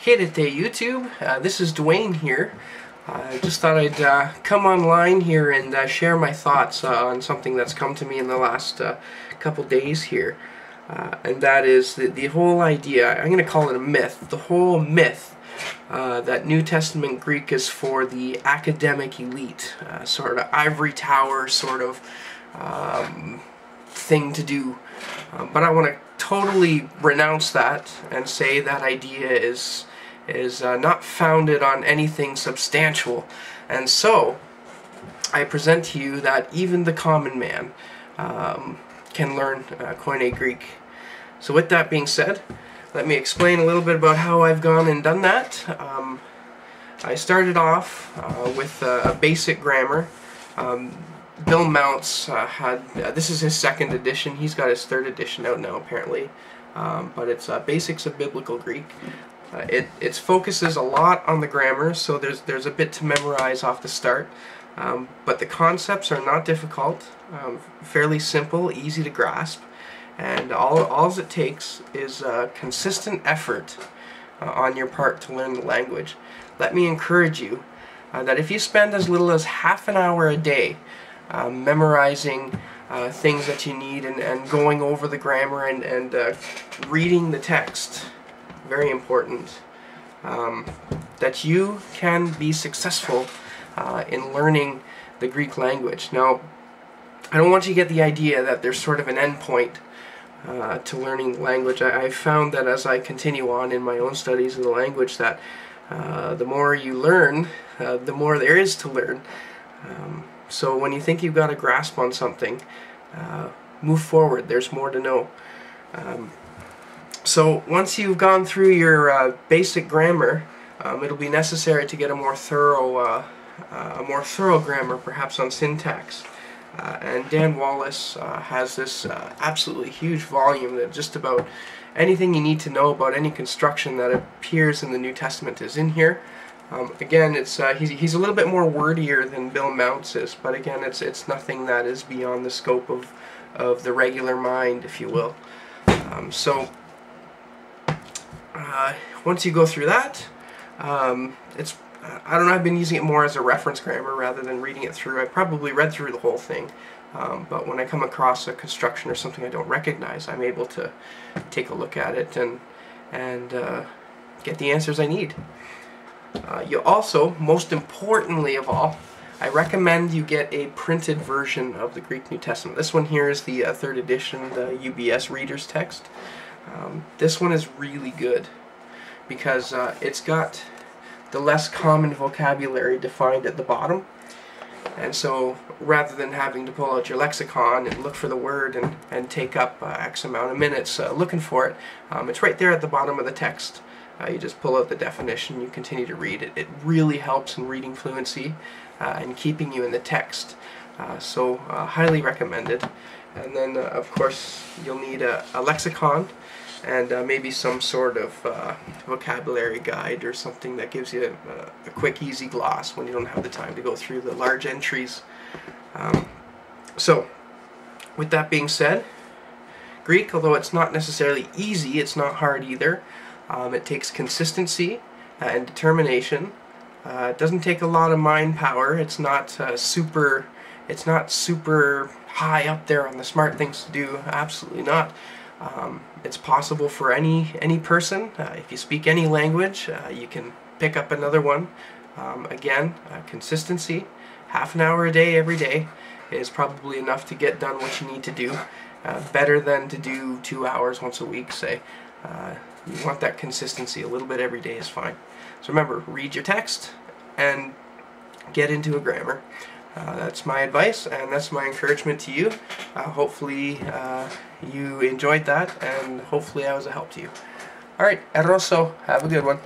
Hey there YouTube, this is Dwayne here. I just thought I'd come online here and share my thoughts on something that's come to me in the last couple days here. And that is the whole idea, I'm going to call it a myth, the whole myth that New Testament Greek is for the academic elite, sort of ivory tower sort of thing to do. But I want to totally renounce that and say that idea is not founded on anything substantial. And so I present to you that even the common man can learn Koine Greek. So with that being said, let me explain a little bit about how I've gone and done that. I started off with a basic grammar. Bill Mounts had, this is his second edition, he's got his third edition out now apparently, but it's Basics of Biblical Greek. It focuses a lot on the grammar, so there's a bit to memorize off the start, but the concepts are not difficult, fairly simple, easy to grasp, and all it takes is consistent effort on your part to learn the language. Let me encourage you that if you spend as little as half an hour a day memorizing things that you need and going over the grammar and reading the text, very important, that you can be successful in learning the Greek language. Now, I don't want you to get the idea that there's sort of an end point to learning the language. I've found that as I continue on in my own studies of the language that the more you learn, the more there is to learn. So when you think you've got a grasp on something, move forward, there's more to know. So once you've gone through your basic grammar, it'll be necessary to get a more thorough grammar, perhaps on syntax. And Dan Wallace has this absolutely huge volume that just about anything you need to know about any construction that appears in the New Testament is in here. Again, it's he's a little bit more wordier than Bill Mounts is, but again, it's nothing that is beyond the scope of the regular mind, if you will. So once you go through that, it's I don't know, I've been using it more as a reference grammar rather than reading it through. I probably read through the whole thing, but when I come across a construction or something I don't recognize, I'm able to take a look at it and get the answers I need. You also, most importantly of all, I recommend you get a printed version of the Greek New Testament. This one here is the third edition, the UBS Reader's Text. This one is really good because it's got the less common vocabulary defined at the bottom. And so rather than having to pull out your lexicon and look for the word and take up X amount of minutes looking for it, it's right there at the bottom of the text. You just pull out the definition, you continue to read it. It really helps in reading fluency and keeping you in the text. So highly recommended. And then of course you'll need a lexicon and maybe some sort of vocabulary guide or something that gives you a quick easy gloss when you don't have the time to go through the large entries. So with that being said, Greek, although it's not necessarily easy, it's not hard either. It takes consistency and determination. It doesn't take a lot of mind power. It's not super high up there on the smart things to do. Absolutely not. It's possible for any person. If you speak any language, you can pick up another one. Again, consistency. Half an hour a day, every day, is probably enough to get done what you need to do. Better than to do 2 hours once a week, say. You want that consistency. A little bit every day is fine. So remember, read your text and get into a grammar. That's my advice and that's my encouragement to you. Hopefully you enjoyed that and hopefully I was a help to you. Alright, Rosso, have a good one.